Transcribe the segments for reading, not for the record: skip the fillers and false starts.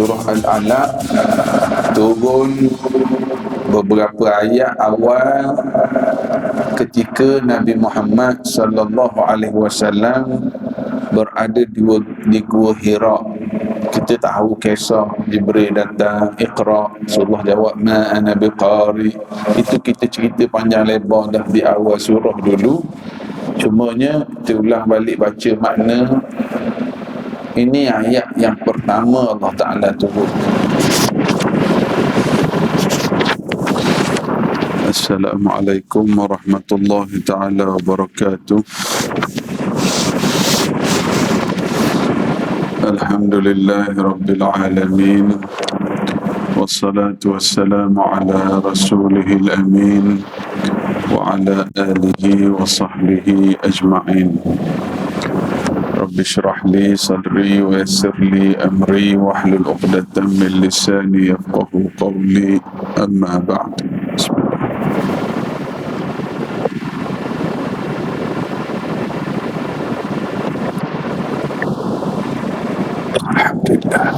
surah Al-Alaq turun beberapa ayat awal ketika Nabi Muhammad sallallahu alaihi wasallam berada di Gua Hira. Kita tahu kisah Jibril datang, Iqra, Rasulullah jawab ma ana biqari. Itu kita cerita panjang lebar dah di awal surah dulu. Cumanya kita ulang balik baca makna. Ini ayat yang pertama Allah Ta'ala turun. Assalamualaikum warahmatullahi ta'ala wabarakatuh. Alhamdulillahi rabbil alamin. Wassalatu wassalamu ala rasulihil amin wa ala alihi wa sahbihi ajma'in. Rabbi syrah li sadri wa yassir li amri wa hlul uqdatan min lisani yafqahu qawli, amma ba'd. Bismillah. Alhamdulillah.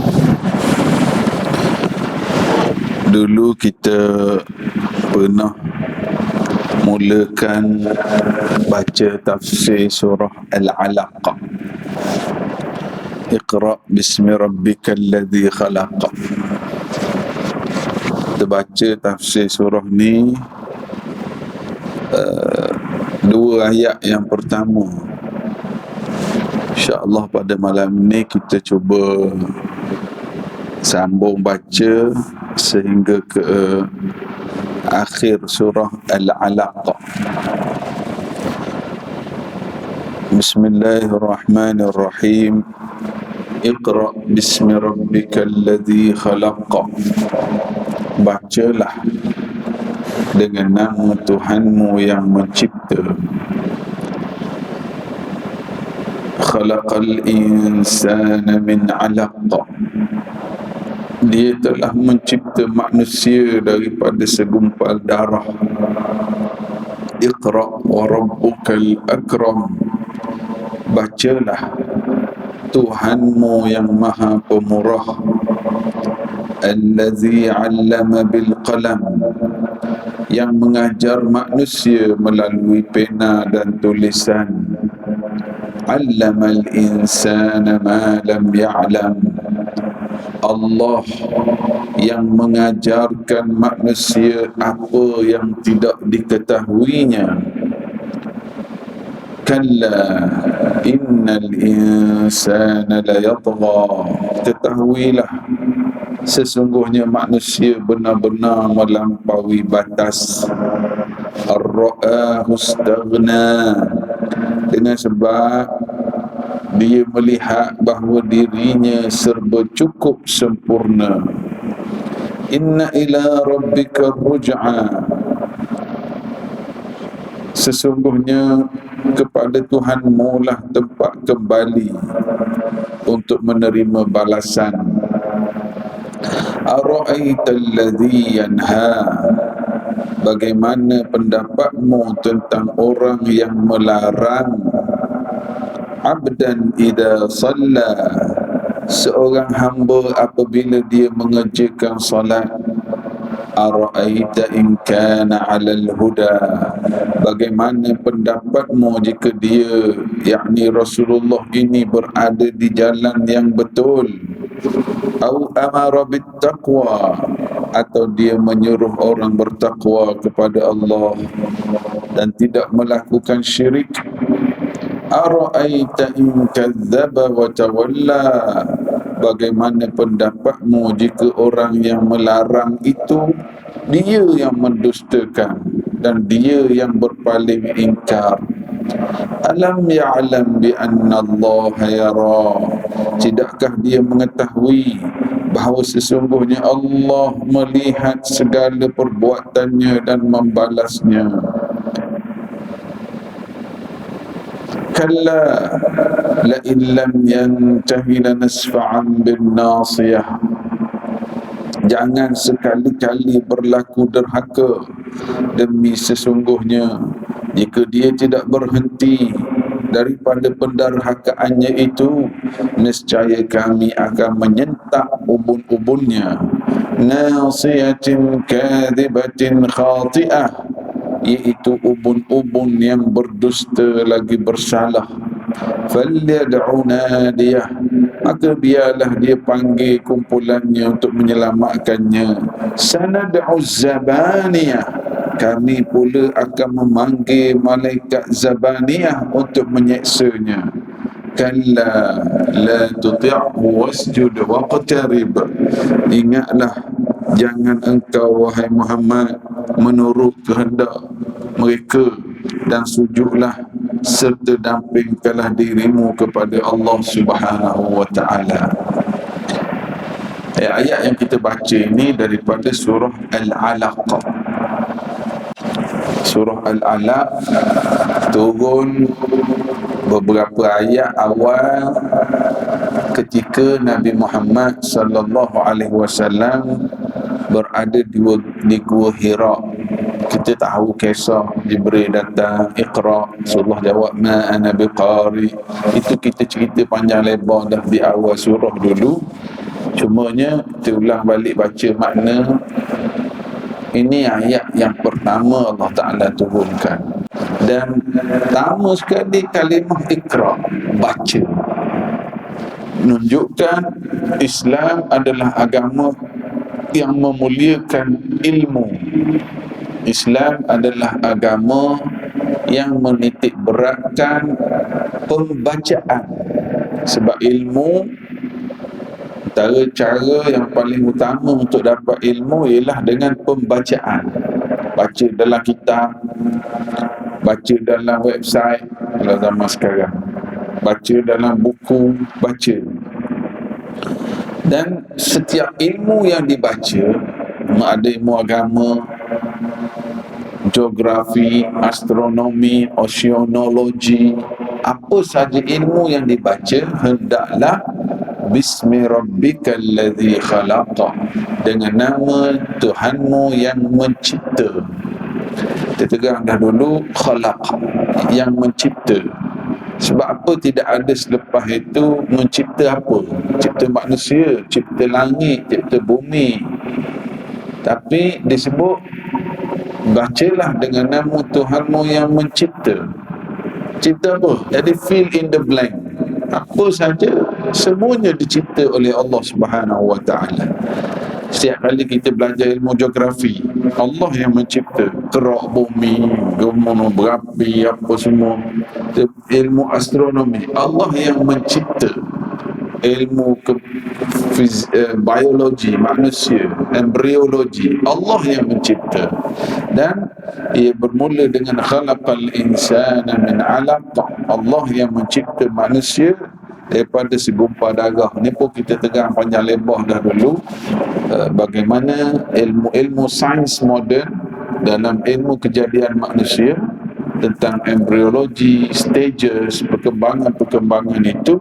Dulu kita pernah mulakan baca tafsir surah Al-Alaq. Iqra bismi rabbikal ladzi khalaq. Kita baca tafsir surah ni dua ayat yang pertama. InsyaAllah pada malam ni kita cuba sambung baca sehingga ke akhir surah Al-Alaq. Bismillahirrahmanirrahim. Iqra bismi rabbikal ladzi khalaq. Bacalah dengan nama Tuhanmu yang mencipta. Khalaqal insana min 'alaq. Dia telah mencipta manusia daripada segumpal darah. Iqra wa rabbukal akram. Bacalah Tuhanmu yang maha pemurah. Allazi 'allama bil qalam. Yang mengajar manusia melalui pena dan tulisan. 'Allamal insana ma lam ya'lam. Allah yang mengajarkan manusia apa yang tidak diketahuinya. Kalla innal insana la yatgha. Ketahuilah sesungguhnya manusia benar-benar melampaui batas. Ar-ra'ahu istaghna. Dengan sebab dia melihat bahawa dirinya serba cukup sempurna. Inna ila rabbika ruj'a. Sesungguhnya kepada Tuhanmu lah tempat kembali untuk menerima balasan. Ara'aital ladzi yanha. Bagaimana pendapatmu tentang orang yang melarang abdan idza shalla, seorang hamba apabila dia mengerjakan salat. Ara'aita in kana 'alal huda. Bagaimana pendapatmu jika dia, yakni Rasulullah ini, berada di jalan yang betul. Au amara bit taqwa, atau dia menyuruh orang bertakwa kepada Allah dan tidak melakukan syirik. Ara'aita in kadzdzaba wa tawalla. Bagaimana pendapatmu jika orang yang melarang itu dia yang mendustakan dan dia yang berpaling ingkar. Alam ya'lam bi anna Allah yara. Tidakkah dia mengetahui bahawa sesungguhnya Allah melihat segala perbuatannya dan membalasnya. Kalla la in lam yantahi lanasfa'an bin nasiyah. Jangan sekali-kali berlaku derhaka, demi sesungguhnya jika dia tidak berhenti daripada pendarhakaannya itu, nescaya kami akan menyentak ubun-ubunnya. Nasiyatin kadhibatin khati'ah, iaitu ubun-ubun yang berdusta lagi bersalah. Falyad'u nadiyah, maka biarlah dia panggil kumpulannya untuk menyelamatkannya. Sanad'u zabaniyah, kami pula akan memanggil malaikat zabaniyah untuk menyeksanya. Kalla la tuti'hu wasjud waqtarib, ingatlah, jangan engkau wahai Muhammad menurut kehendak mereka, dan sujudlah serta dampingkanlah dirimu kepada Allah Subhanahu wa ta'ala. Ayat yang kita baca ini daripada surah Al-Alaq. Surah Al-Alaq turun beberapa ayat awal ketika Nabi Muhammad sallallahu alaihi wasallam berada di Gua Hira. Kita tahu kisah Jibril datang, Iqra, Rasulullah jawab ma ana biqari. Itu kita cerita panjang lebar dah di awal surah dulu. Cumanya kita ulang balik baca makna. Ini ayat yang pertama Allah Ta'ala turunkan. Dan pertama sekali kalimah Iqra, baca, menunjukkan Islam adalah agama yang memuliakan ilmu. Islam adalah agama yang menitik beratkan pembacaan. Sebab ilmu, antara cara yang paling utama untuk dapat ilmu ialah dengan pembacaan. Baca dalam kitab, baca dalam website kalau zaman sekarang, baca dalam buku, baca. Dan setiap ilmu yang dibaca, ada ilmu agama, geografi, astronomi, oceanologi, apa saja ilmu yang dibaca, hendaklah Bismi rabbikal ladzi khalaqa, dengan nama Tuhanmu yang mencipta. Kita tegang dah dulu, khalaq, yang mencipta. Sebab apa tidak ada selepas itu mencipta apa? Cipta manusia, cipta langit, cipta bumi. Tapi disebut bacalah dengan nama Tuhanmu yang mencipta. Cipta apa? Jadi fill in the blank. Apa saja, semuanya dicipta oleh Allah Subhanahu wa ta'ala. Setiap kali kita belajar ilmu geografi, Allah yang mencipta kerak bumi, gunung berapi, apa semua. Ilmu astronomi, Allah yang mencipta. Ilmu biologi manusia, embriologi, Allah yang mencipta. Dan ia bermula dengan khalaqal insana min 'alaq, Allah yang mencipta manusia daripada segumpal darah. Ni pun kita tegang panjang lebar dah dulu, bagaimana ilmu sains moden dalam ilmu kejadian manusia tentang embriologi, stages, perkembangan itu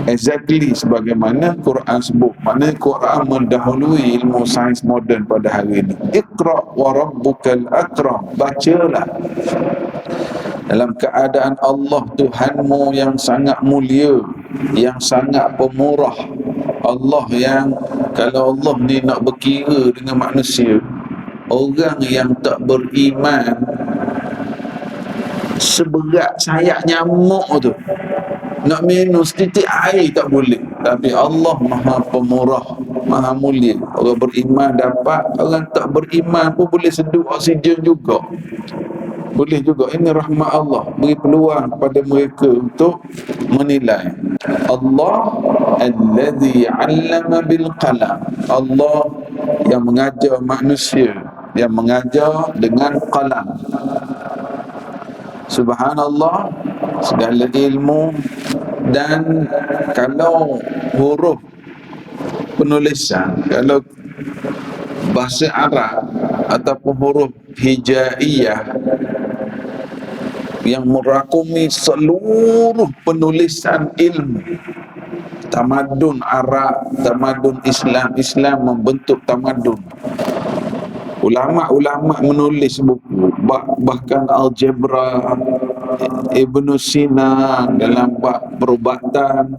exactly sebagaimana Quran sebut. Mana Quran mendahului ilmu sains moden pada hari ini. Iqra wa rabbukal akram, bacalah dalam keadaan Allah Tuhanmu yang sangat mulia, yang sangat pemurah. Allah yang, kalau Allah ni nak berkira dengan manusia, orang yang tak beriman seberat sayap nyamuk tu, nak minum setitik air tak boleh. Tapi Allah maha pemurah, maha mulia. Orang beriman dapat, orang tak beriman pun boleh seduh oksigen juga. Boleh juga. Ini rahmat Allah, beri peluang pada mereka untuk menilai. Allah alladhi 'allama bil qalam, Allah yang mengajar manusia, yang mengajar dengan qalam. Subhanallah, segala ilmu. Dan kalau huruf penulisan, kalau bahasa Arab ataupun huruf hijaiyah yang merakumi seluruh penulisan ilmu, tamadun Arab, tamadun Islam, Islam membentuk tamadun. Ulama-ulama menulis buku, bahkan algebra, Ibnu Sina dalam bab perubatan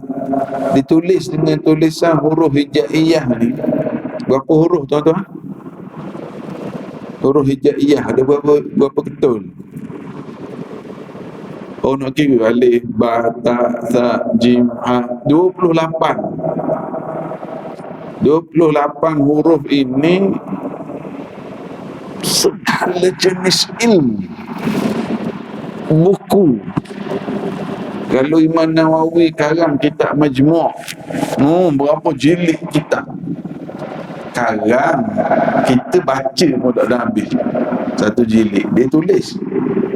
ditulis dengan tulisan huruf hijaiyah ni. Berapa huruf tuan-tuan? Huruf hijaiyah ada berapa ketul? Oh, nak kira alif, ba, ta, sa, jim, ha, 28 huruf ini. Segala jenis ilmu, buku. Kalau Imam Nawawi karang kitab Majmu', berapa jilid kitab karang, kita baca pun tak ada habis satu jilid. Dia tulis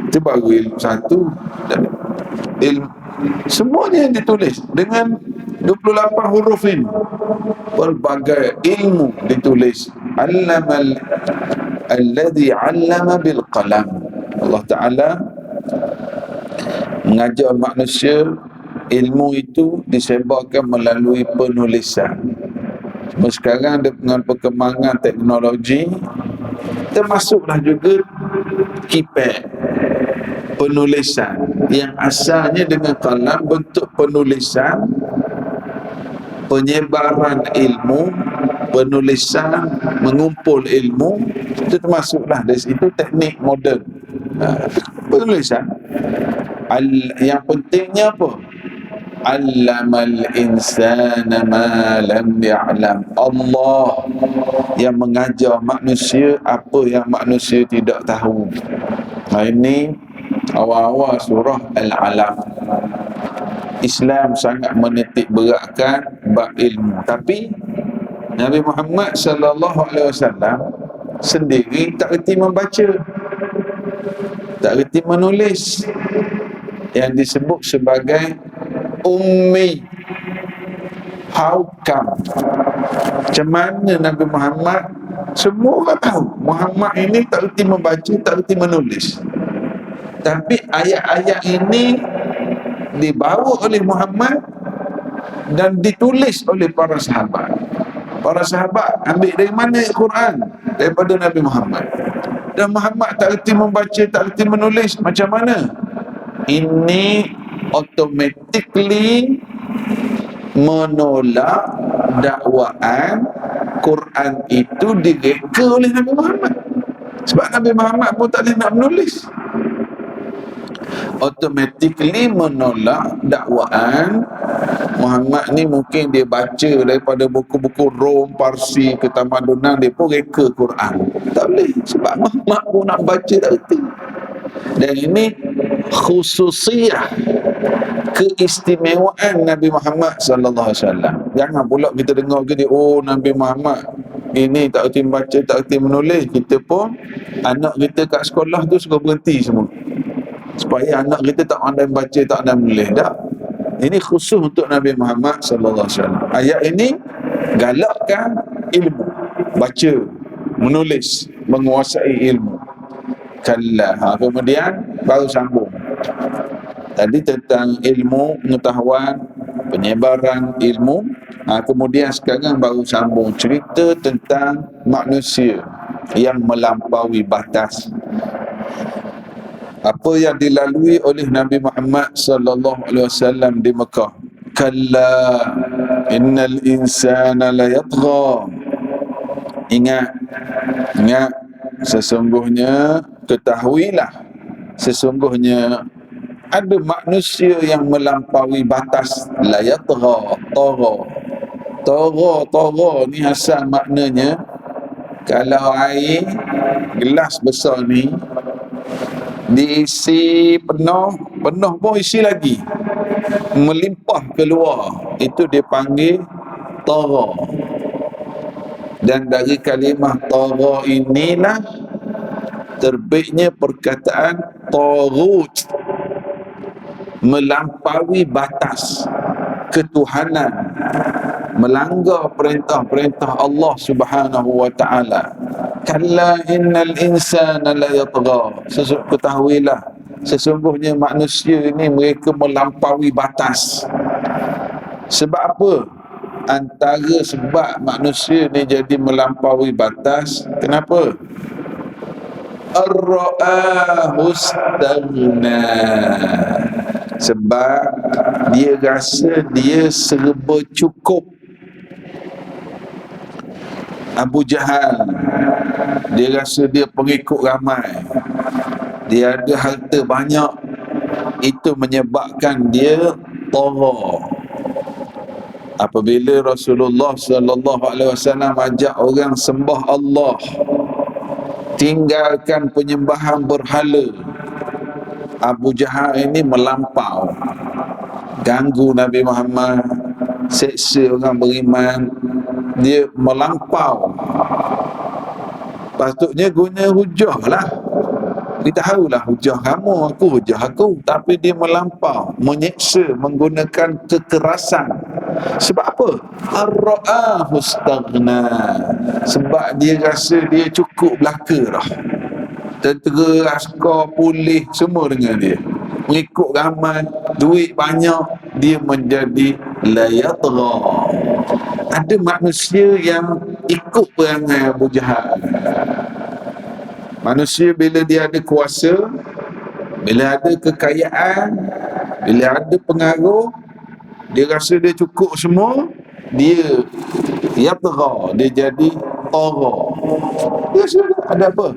itu baru ilmu satu, dan ilmu semuanya yang ditulis dengan 28 huruf ini. Pelbagai ilmu ditulis. Alladhi 'allama bil qalam. Allah Ta'ala mengajar manusia ilmu itu disebarkan melalui penulisan. Sekarang dengan perkembangan teknologi, termasuklah juga keypad, penulisan yang asalnya dengan kalam, bentuk penulisan, penyebaran ilmu, penulisan, mengumpul ilmu, itu termasuklah dari situ teknik moden. Penulisan. Yang pentingnya apa? Allamal insana ma lam ya'lam. Allah yang mengajar manusia apa yang manusia tidak tahu. Ini awal-awal surah Al-Alaq. Islam sangat menitik beratkan bab ilmu, tapi Nabi Muhammad sallallahu alaihi wasallam sendiri tak reti membaca, tak reti menulis, yang disebut sebagai ummi. How come? Macam mana Nabi Muhammad? Semua orang tahu Muhammad ini tak reti membaca, tak reti menulis, tapi ayat-ayat ini dibawa oleh Muhammad dan ditulis oleh para sahabat. Para sahabat ambil dari mana Al-Quran? Daripada Nabi Muhammad. Dan Muhammad tak reti membaca, tak reti menulis, macam mana? Ini automatically menolak dakwaan Quran itu direka oleh Nabi Muhammad. Sebab Nabi Muhammad pun tak boleh nak menulis. Automatically menolak dakwaan Muhammad ni. Mungkin dia baca daripada buku-buku Rom, Parsi, ketamadunan, dia pun reka Quran. Tak boleh, sebab Muhammad pun nak baca tak reti. Dan ini khususiyah, keistimewaan Nabi Muhammad sallallahu alaihi wasallam. Jangan pula kita dengar gini, oh Nabi Muhammad ini tak reti baca, tak reti menulis, kita pun anak kita kat sekolah tu suka berhenti semua, supaya anak kita tak pandai baca, tak pandai menulis. Tak. Ini khusus untuk Nabi Muhammad sallallahu alaihi wasallam. Ayat ini galakkan ilmu, baca, menulis, menguasai ilmu. Kalla. Kemudian baru sambung. Tadi tentang ilmu, pengetahuan, penyebaran ilmu. Kemudian sekarang baru sambung cerita tentang manusia yang melampaui batas. Apa yang dilalui oleh Nabi Muhammad sallallahu alaihi wasallam di Mekah. Kalla innal insana la yatgha. Ingat, sesungguhnya, ketahuilah, sesungguhnya ada manusia yang melampaui batas. La yatgha, tagha ni asal maknanya, kalau air gelas besar ni diisi penuh pun isi lagi, melimpah keluar, itu dipanggil tagha. Dan dari kalimah tagha inilah terbitnya perkataan taghut, melampaui batas ketuhanan, melanggar perintah-perintah Allah Subhanahu wa taala. Kalla innal insana la yatgha. Ketahuilah, sesungguhnya manusia ini mereka melampaui batas. Sebab apa? Antara sebab manusia ni jadi melampaui batas, kenapa? ar-ra'ahu istaghna, sebab dia rasa dia serba cukup. Abu Jahal, dia rasa dia pengikut ramai, dia ada harta banyak, itu menyebabkan dia tagha. Apabila Rasulullah sallallahu alaihi wasallam ajak orang sembah Allah, tinggalkan penyembahan berhala, Abu Jahal ini melampau, ganggu Nabi Muhammad, seksa orang beriman, dia melampau. Patutnya guna hujah lah, kita tahulah hujah kamu, aku hujah aku, tapi dia melampau, menyeksa menggunakan kekerasan. Sebab apa? Ar-ra'ahu istaghna, sebab dia rasa dia cukup belaka dah. Tentera, askar, polis semua dengan dia, mengikut ramai, duit banyak, dia menjadi la yatgha. Ada manusia yang ikut perangai Abu Jahal. Manusia bila dia ada kuasa, bila ada kekayaan, bila ada pengaruh, dia rasa dia cukup semua, dia yatgha, dia jadi tagha. Dia sudah ada apa?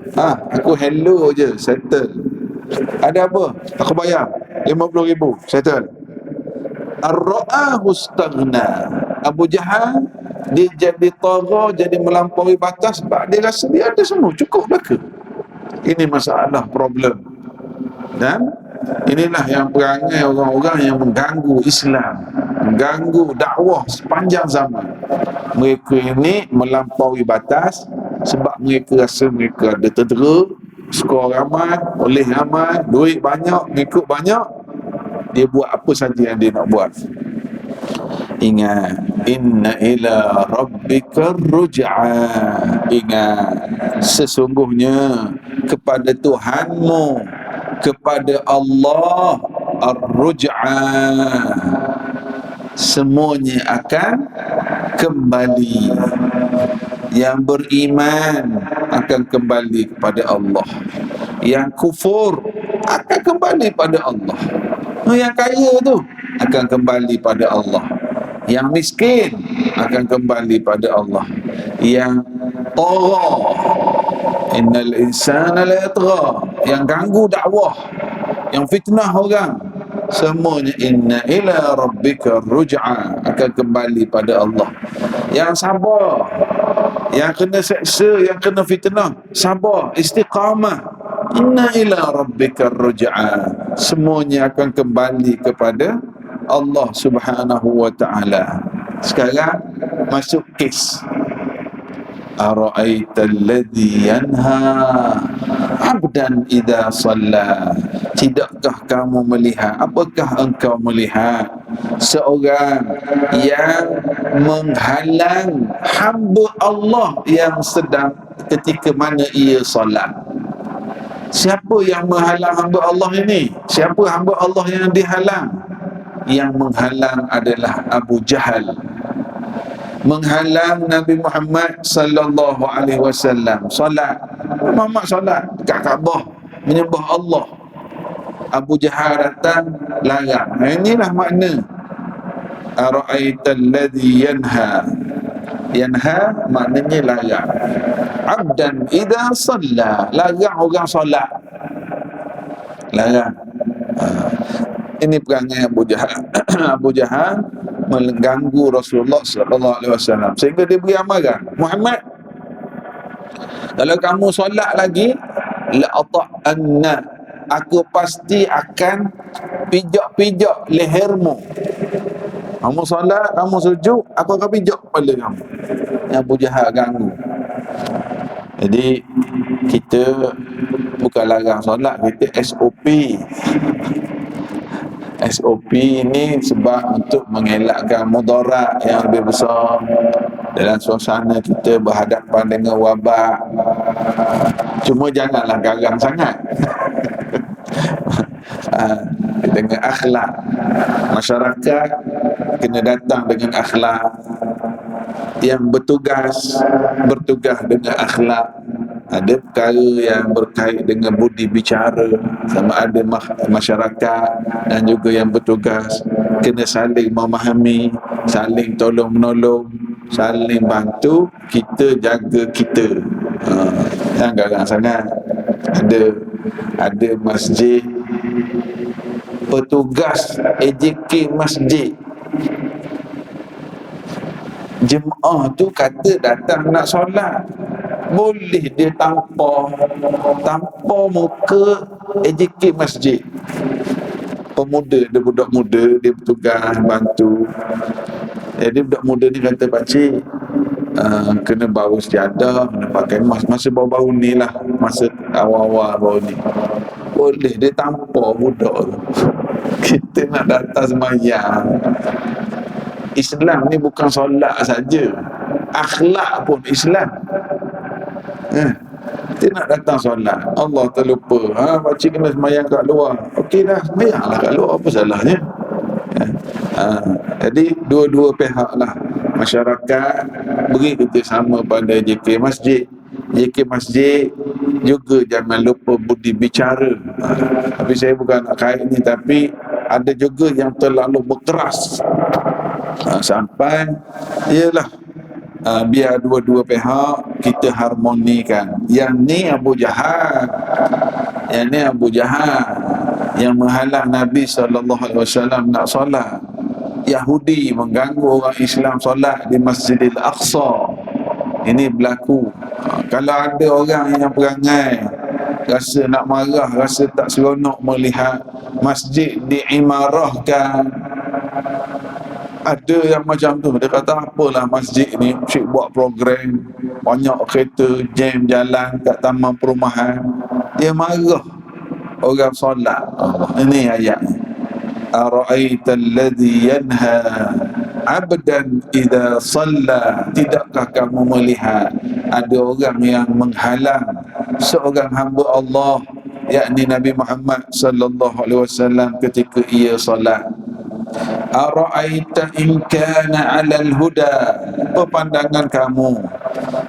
Aku hello je, settle. Ada apa? Aku bayar 50,000, settle. Ar-ra'ahu istaghna. Abu Jahal dia jadi tagha, jadi melampaui batas sebab dia rasa dia ada semua, cukup belaka. Ini masalah, problem. Dan inilah yang perangai orang-orang yang mengganggu Islam, mengganggu dakwah sepanjang zaman. Mereka ini melampaui batas sebab mereka rasa mereka ada tentera, skor ramai, oleh ramai, duit banyak, mengikut banyak, dia buat apa saja yang dia nak buat. Ingat, inna ila rabbika ruj'a. Ingat, sesungguhnya kepada Tuhanmu, kepada Allah, ar-ruj'a, semuanya akan kembali. Yang beriman akan kembali kepada Allah, yang kufur akan kembali pada Allah, yang kaya tu akan kembali pada Allah, yang miskin akan kembali pada Allah, yang tagha, innal insana la yatgha, yang ganggu dakwah, yang fitnah orang, semuanya inna ila rabbika ruj'a, akan kembali pada Allah. Yang sabar, yang kena seksa, yang kena fitnah, sabar, istiqamah, inna ila rabbika ruj'a, semuanya akan kembali kepada Allah Subhanahu wa ta'ala. Sekarang masuk kes. Ara'aita alladhi yanha 'abdan idza shalla. Tidakkah kamu melihat, apakah engkau melihat seorang yang menghalang hamba Allah yang sedang ketika mana ia solat? Siapa yang menghalang hamba Allah ini? Siapa hamba Allah yang dihalang? Yang menghalang adalah Abu Jahal, menghalang Nabi Muhammad sallallahu alaihi wasallam solat. Muhammad solat kat Kaabah menyembah Allah, Abu Jahal datang larang. Inilah makna ara'aital ladzi yanha. Yanha maknanya larang. Abdan idza shalla, larang orang solat, larang. Ini perangai Abu Jahal. Abu Jahal mengganggu Rasulullah sallallahu alaihi wasallam sehingga dia beri amaran, Muhammad, kalau kamu solat lagi, la ata'anna, aku pasti akan pijak-pijak lehermu. Kamu solat, kamu sujud, aku akan pijak kepala kamu. Abu Jahal ganggu. Jadi kita bukan larang solat, kita SOP. SOP ini sebab untuk mengelakkan mudarat yang lebih besar dalam suasana kita berhadapan dengan wabak. Cuma janganlah garang sangat. Dengan akhlak, masyarakat kena datang dengan akhlak, yang bertugas dengan akhlak, Ada perkara yang berkait dengan budi bicara, sama ada masyarakat dan juga yang bertugas kena saling memahami, saling tolong menolong, saling bantu, kita jaga kita. Jangan garang sangat. Ada masjid, petugas AJK masjid, jemaah tu kata datang nak solat, boleh dia tanpa muka AJK masjid. Pemuda, dia budak muda, dia bertugas bantu. Jadi budak muda ni kata, pakcik, kena bawa sejadah, kena pakai mask. Masa baru-baru ni lah, masa awal-awal baru ni, boleh dia tanpa budak tu. Kita nak datang sembahyang. Islam ni bukan solat saja, akhlak pun Islam. Kita nak datang solat, Allah terlupa, pakcik kena sembahyang kat luar. Okey dah, sembahyanglah kat luar, apa salahnya? Jadi dua-dua pihak lah, masyarakat beri kerjasama pada JK Masjid. JK Masjid juga jangan lupa budi bicara. Tapi saya bukan nak kait ni, tapi ada juga yang terlalu berkeras, sampai ialah biar dua-dua pihak kita harmonikan. Yang ni Abu Jahal, yang menghalang Nabi SAW nak solat. Yahudi mengganggu orang Islam solat di Masjidil Aqsa. Ini berlaku. Kalau ada orang yang perangai rasa nak marah, rasa tak seronok melihat masjid diimarahkan, ada yang macam tu. Dia kata, apalah masjid ni, syik buat program, banyak kereta jam jalan kat taman perumahan. Dia marah orang solat. Ini ayatnya. Ara'aita alladhi yanha 'abdan idza shalla. Tidakkah kamu melihat ada orang yang menghalang seorang hamba Allah, yakni Nabi Muhammad sallallahu alaihi wasallam, ketika ia solat. Ara'aita in kana 'alal huda. Apa pandangan kamu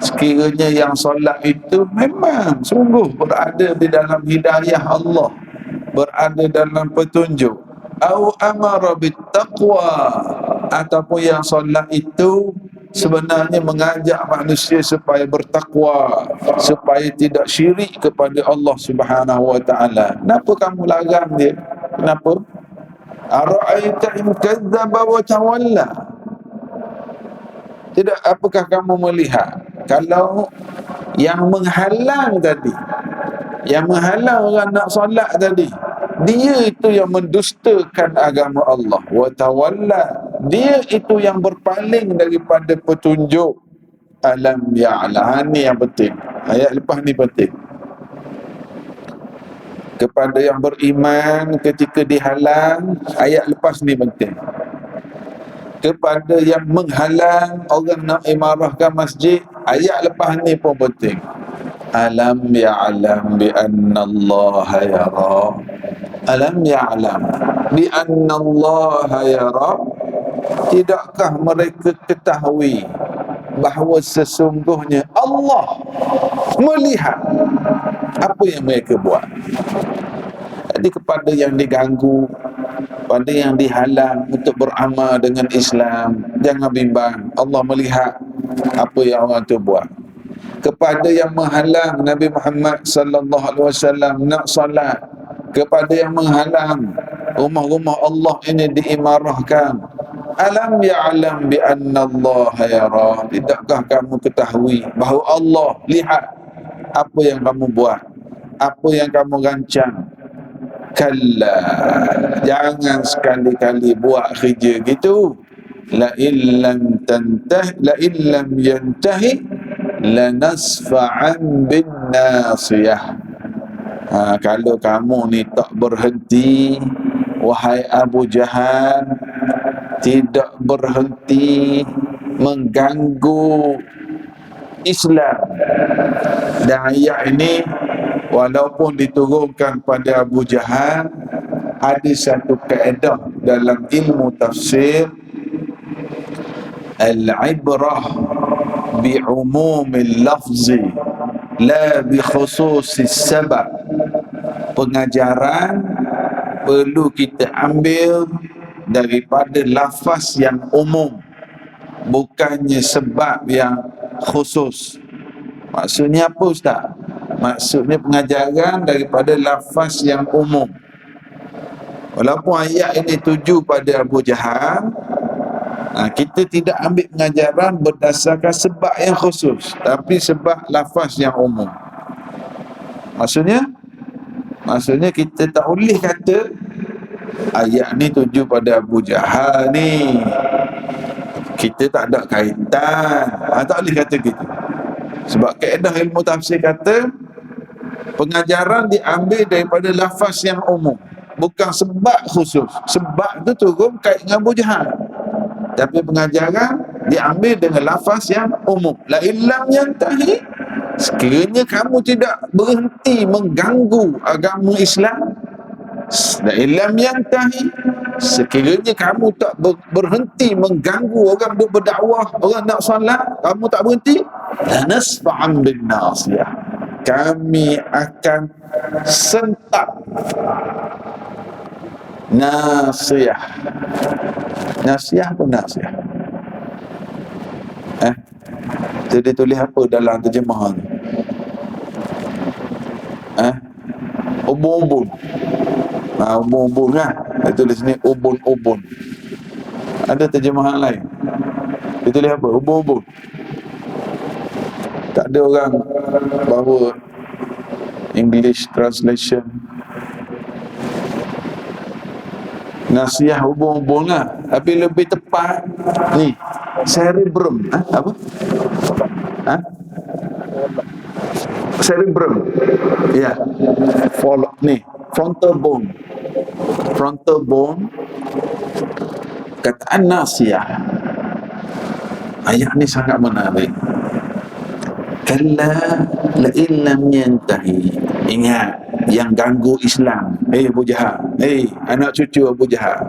sekiranya yang solat itu memang sungguh berada di dalam hidayah Allah, berada dalam petunjuk? Au amara bittaqwa, ataupun yang solat itu sebenarnya mengajak manusia supaya bertakwa, supaya tidak syirik kepada Allah Subhanahu wa taala. Kenapa kamu larang dia? Kenapa? Ara'aita in kadzdzaba wa tawalla. Tidak, apakah kamu melihat kalau yang menghalang tadi, yang menghalang orang nak solat tadi, dia itu yang mendustakan agama Allah. Wa tawalla, dia itu yang berpaling daripada petunjuk. Alam ya'lam. Ini yang penting. Ayat lepas ni penting. Kepada yang beriman ketika dihalang, ayat lepas ni penting. Kepada yang menghalang orang nak imarahkan masjid, ayat lepas ni pun penting. Alam ya'lam bi anna Allah yara. Alam ya'lam bi anna Allah yara. Tidakkah mereka ketahui bahawa sesungguhnya Allah melihat apa yang mereka buat? Jadi kepada yang diganggu, pada yang dihalang untuk beramal dengan Islam, jangan bimbang, Allah melihat apa yang orang tu buat. Kepada yang menghalang Nabi Muhammad sallallahu alaihi wasallam nak solat, kepada yang menghalang rumah-rumah Allah ini diimarahkan, alam ya'lam bi anna Allah yara. Tidakkah kamu ketahui bahawa Allah lihat apa yang kamu buat, apa yang kamu rancang? Kalla, jangan sekali-kali buat kerja gitu. La illam yantahi lanasfa'an bin nasiyah. Kalau kamu ni tak berhenti, wahai Abu Jahal, tidak berhenti mengganggu Islam. Dan ayat ini walaupun diturunkan pada Abu Jahal, ada satu kaedah dalam ilmu tafsir, al-ibrah bi'umumil lafzi la bi khususis sabab. Pengajaran perlu kita ambil daripada lafaz yang umum, bukannya sebab yang khusus. Maksudnya apa Ustaz? Maksudnya pengajaran daripada lafaz yang umum. Walaupun ayat ini tuju pada Abu Jahal, kita tidak ambil pengajaran berdasarkan sebab yang khusus, tapi sebab lafaz yang umum. Maksudnya kita tak boleh kata ayat ni tuju pada Abu Jahal ni, kita tak ada kaitan. Tak boleh kata gitu. Sebab kaedah ilmu tafsir kata pengajaran diambil daripada lafaz yang umum, bukan sebab khusus. Sebab tu turun kait dengan Abu Jahal, tapi pengajaran diambil dengan lafaz yang umum. La illam yantahi, sekiranya kamu tidak berhenti mengganggu agama Islam. La illam yantahi, sekiranya kamu tak berhenti mengganggu orang duk berdakwah, orang nak solat, kamu tak berhenti, lanasfa'an bin nasiyah, kami akan sentak nasiyah. Nasiyah apa nasiyah? Itu dia tulis apa dalam terjemah tu? Ubun-ubun. Ubun-ubun kan? Dia tulis ni ubun-ubun. Ada terjemahan lain. Dia tulis apa? Ubun-ubun. Tak ada orang bawa English translation. Nasiah ubun-ubun lah. Tapi lebih tepat ni, cerebrum. Apa? Cerebrum. Ya. Ni, frontal bone. Frontal bone. Kataan nasiah. Ayat ni sangat menarik. Kalla la illam yantahi. Ingat, yang ganggu Islam, Abu Jahal, anak cucu Abu Jahal,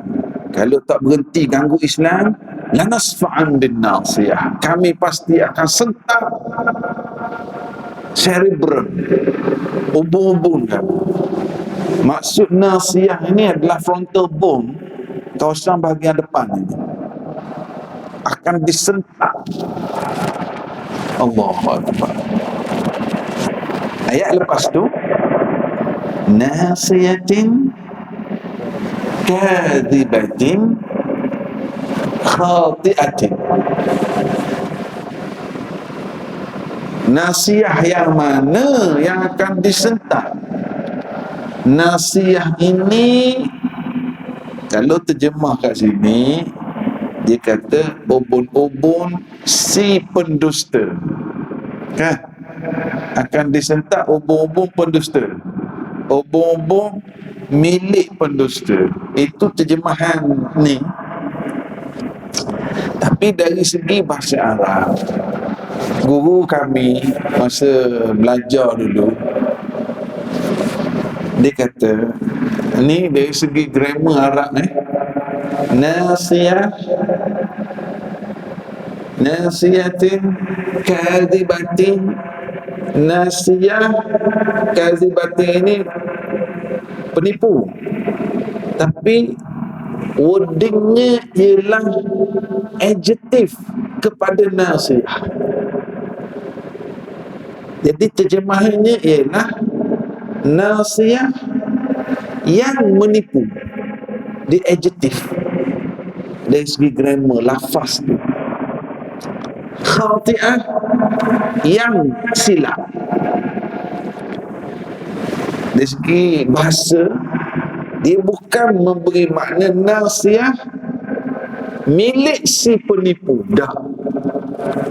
kalau tak berhenti ganggu Islam, lanasfa'an bin nasiyah, kami pasti akan sentak cerebrum, ubun-ubun kamu. Maksud nasiyah ini adalah frontal bone, kawasan bahagian depan ini akan disentak. Allahu Akbar. Ayat lepas tu, nasiyatin kadhibatin khati'atin. Nasiyah yang mana yang akan disentak? Nasiyah ini, kalau terjemah kat sini, dia kata ubun-ubun si pendusta, kan? Akan disentak ubun-ubun pendusta, ubun-ubun milik pendusta. Itu terjemahan ni. Tapi dari segi bahasa Arab, guru kami masa belajar dulu, dia kata ni dari segi grammar Arab ni, nasiyatin kadhibatin. Nasiyah kadhibatin ini penipu, tapi wordingnya ialah adjektif kepada nasiyah. Jadi terjemahannya ialah nasiyah yang menipu. Dia adjektif dari segi grammar, lafaz tu. Khati'ah yang silap. Dari segi bahasa, dia bukan memberi makna nasiyah milik si penipu, dah,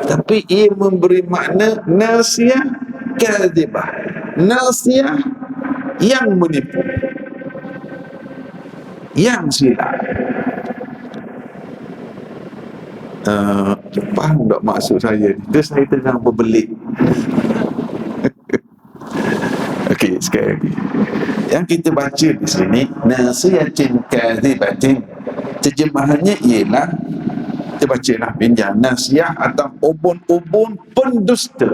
tapi ia memberi makna nasiyah kadhibah, nasiyah yang menipu, yang silap. Faham tak maksud saya? Itu saya tengah berbelit. Okey, sekali lagi. Yang kita baca di sini, nasiyatin kadhibatin, terjemahannya ialah, kita bacalah pinjam, nasiyah atau ubun-ubun pendusta.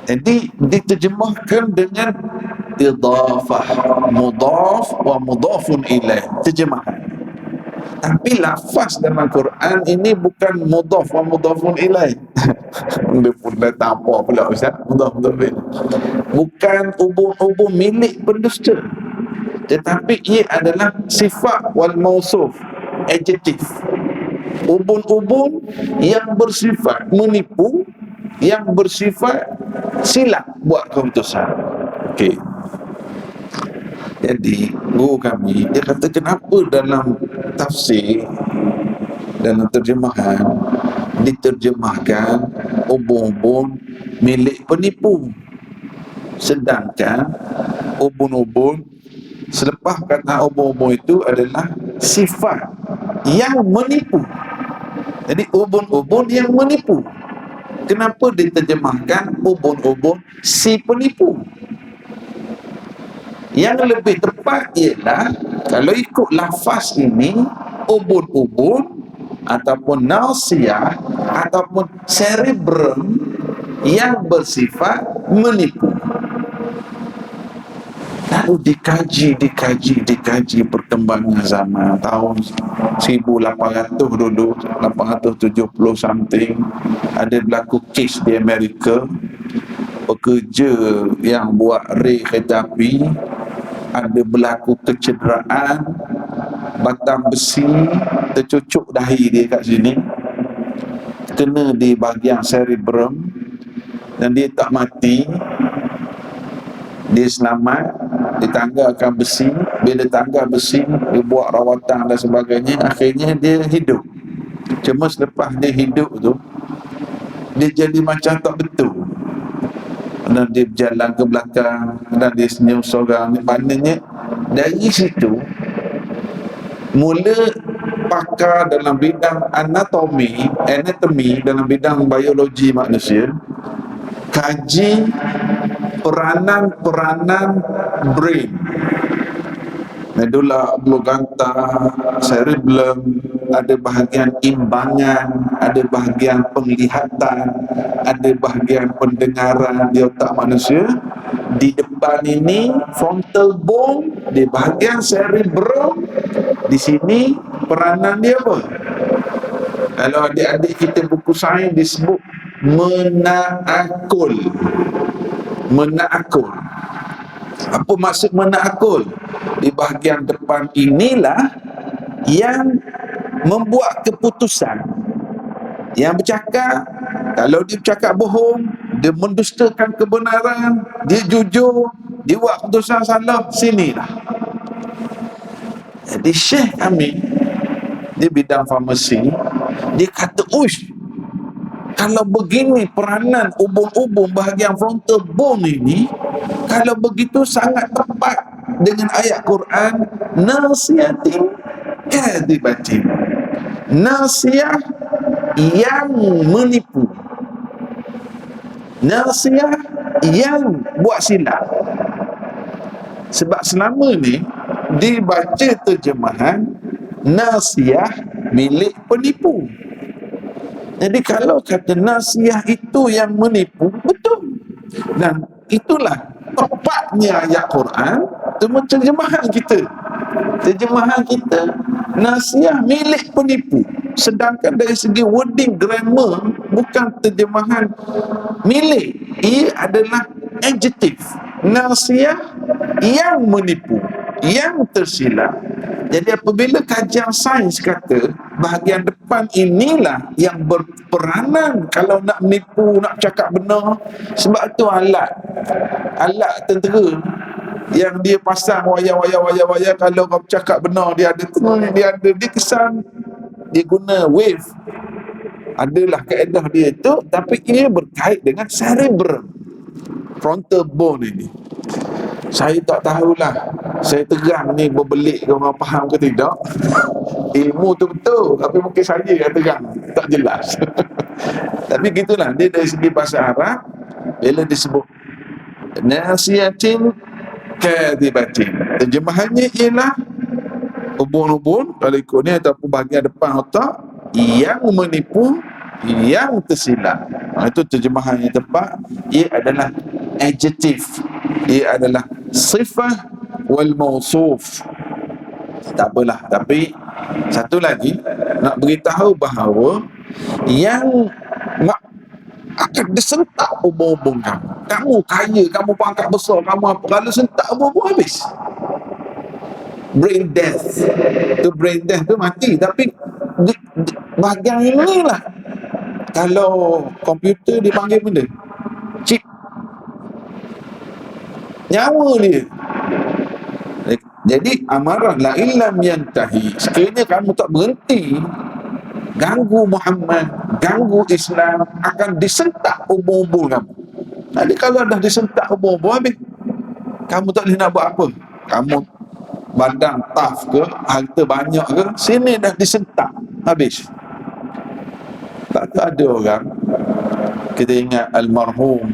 Jadi diterjemahkan dengan idafah, mudaf wa mudafun ilaih, terjemahan. Tapi lafaz dalam Quran ini bukan mudaf wa mudafun ilaih. Dia pun dah tak apa pula Ustaz, mudaf ilaih. Bukan ubun-ubun milik pendusta, tetapi ia adalah sifat wal mausuf, adjektif. Ubun-ubun yang bersifat menipu, yang bersifat silap buat keputusan. Okey. Jadi guru kami dia kata, kenapa dalam tafsir, dalam terjemahan diterjemahkan ubun-ubun milik penipu, sedangkan ubun-ubun selepas kata ubun-ubun itu adalah sifat yang menipu. Jadi ubun-ubun yang menipu, kenapa diterjemahkan ubun-ubun si penipu? Yang lebih tepat ialah, kalau ikut lafaz ini, ubun-ubun ataupun nasiyah ataupun cerebrum yang bersifat menipu. Lalu dikaji perkembangan zaman tahun 1800 dulu, 870 something, ada berlaku kes di Amerika, pekerja yang buat rel kereta api ada berlaku kecederaan, batang besi tercucuk dahi dia kat sini, kena di bahagian cerebrum, dan dia tak mati. Dia selamat, ditanggalkan besi. Bila tanggal besi, dia buat rawatan dan sebagainya, akhirnya dia hidup. Cuma selepas dia hidup tu, dia jadi macam tak betul, dan dia berjalan ke belakang, dan dia senyum seorang. Maknanya dari situ mula pakar dalam bidang anatomi, dalam bidang biologi manusia, kaji peranan brain, medula oblongata, cerebellum, ada bahagian imbangan, ada bahagian penglihatan, ada bahagian pendengaran di otak manusia. Di depan ini frontal bone, di bahagian cerebrum, di sini peranan dia apa? Kalau adik-adik kita buku sains disebut menakul. Menakul. Apa maksud menakul? Di bahagian depan inilah yang membuat keputusan. Yang bercakap, kalau dia bercakap bohong, dia mendustakan kebenaran, dia jujur, dia buat keputusan salah, sinilah. Jadi Syekh kami di bidang farmasi, dia kata, uish, kalau begini peranan ubun-ubun bahagian frontal bone ini, kalau begitu sangat tepat dengan ayat Quran, nasiyatin kadhibatin, nasiyah yang menipu, nasiyah yang buat silap. Sebab selama ni dibaca terjemahan nasiyah milik penipu. Jadi kalau kata nasiah itu yang menipu, betul. Dan itulah tepatnya ayat Quran, terjemahan kita. Terjemahan kita, nasiah milik penipu. Sedangkan dari segi wording grammar, bukan terjemahan milik. Ia adalah adjektif. Nasiah yang menipu, yang tersilap. Jadi apabila kajian sains kata bahagian depan inilah yang berperanan kalau nak menipu, nak cakap benar. Sebab tu alat tentera yang dia pasang wayar, kalau kau cakap benar dia ada kesan, dia guna wave. Adalah kaedah dia itu, tapi ia berkait dengan cerebrum, frontal bone ini. Saya tak tahulah, saya terang ni berbelik ke orang faham ke tidak. Ilmu tu betul, tapi mungkin saya yang terang tak jelas. Tapi gitulah, dia dari segi bahasa Arab, bila disebut nasiyatin kadhibatin, terjemahannya ialah ubun-ubun, kalau ikut ni, ataupun bahagian depan otak yang menipu, yang tersilap. Itu terjemahan yang tepat. Ia adalah adjektif, ia adalah sifah wal mausuf. Tak apalah, tapi satu lagi nak beritahu bahawa yang akan disentak ubur-ubur kamu. Kamu kaya, kamu pangkat besar, kamu apa, kalau sentak ubur-ubur habis. Brain death. Tu brain death tu mati. Tapi bahagian ini lah, kalau komputer dipanggil benda chip, nyawa dia. Jadi amarah la illam yantahi, sekiranya kamu tak berhenti ganggu Muhammad, ganggu Islam, akan disentak ubur-ubur kamu. Jadi kalau dah disentak ubur-ubur habis, kamu tak boleh nak buat apa. Kamu badan tough ke, harta banyak ke, sini dah disentak habis. Tak ada orang. Kita ingat almarhum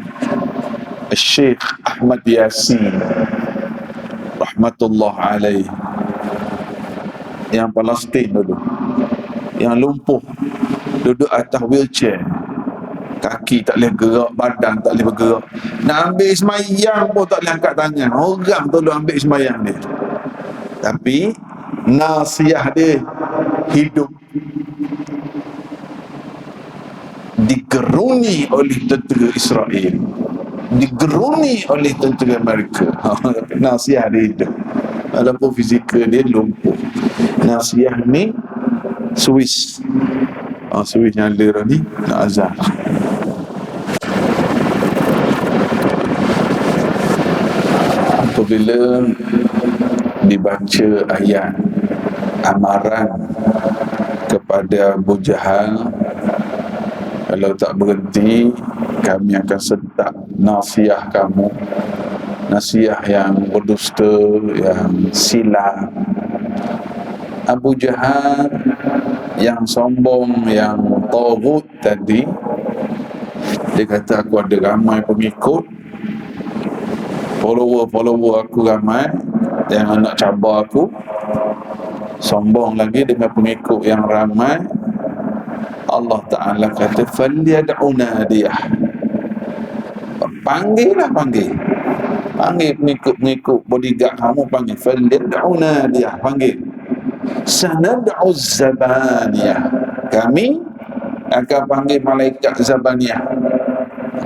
Syekh Ahmad Yasin rahmatullah alaih, yang Palestin dulu, yang lumpuh, duduk atas wheelchair, kaki tak boleh gerak, badan tak boleh bergerak, nak ambil semayang pun tak boleh angkat tangan. Orang tolong ambil semayang dia, tapi nasiah dia hidup. Digeruni oleh tentera Israel, digeruni oleh tentera Amerika. Nasiah dia hidup walaupun fizikal dia lumpuh. Nasiah ni Swiss, Swiss nyala ni nak azan. Apabila dibaca ayat amaran kepada Abu Jahal, kalau tak berhenti, kami akan sentak nasiah kamu, nasiah yang berdusta, yang silap. Abu Jahal yang sombong, yang taghut tadi, dia kata aku ada ramai pengikut, follower aku ramai, jangan nak cabar aku. Sombong lagi dengan pengikut yang ramai. Allah Ta'ala kata falyad'u nadiyah, panggil pengikut bodyguard kamu, panggil falyad'u nadiyah, panggil sanad'u zabaniyah, kami akan panggil malaikat zabaniyah.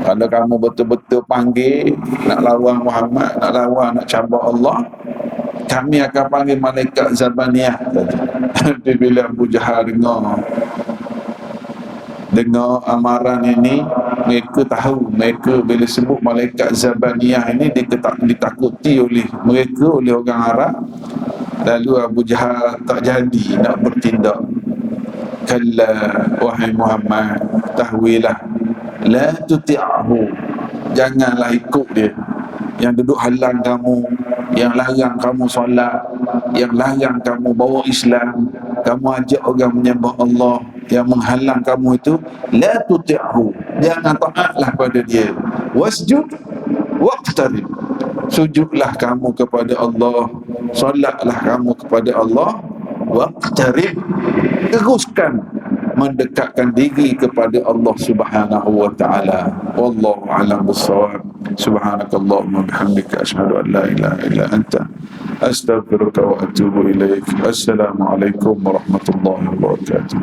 Kalau kamu betul-betul panggil nak lawan Muhammad, nak lawan, nak cabar Allah, kami akan panggil malaikat zabaniyah. Bila Abu Jahal dengar amaran ini, mereka tahu, mereka bila sebut malaikat zabaniyah ini ditakuti oleh mereka, oleh orang Arab. Lalu Abu Jahal tak jadi nak bertindak. Kalla wahai Muhammad, tahwilah, la tuti'ahu, janganlah ikut dia, yang duduk halang kamu, yang larang kamu solat, yang larang kamu bawa Islam, kamu ajak orang menyembah Allah, yang menghalang kamu itu, la tuti'hu, jangan taatlah pada dia. Wasjud waqtarib, sujudlah kamu kepada Allah, solatlah kamu kepada Allah. Waqtarib, teruskan mendekatkan diri kepada Allah Subhanahu wa taala. Wallahu a'lam bissawab. Subhanakallahumma bihamdika asyhadu an la ilaha illa anta astaghfiruka wa atubu ilaik. Assalamualaikum warahmatullahi wabarakatuh.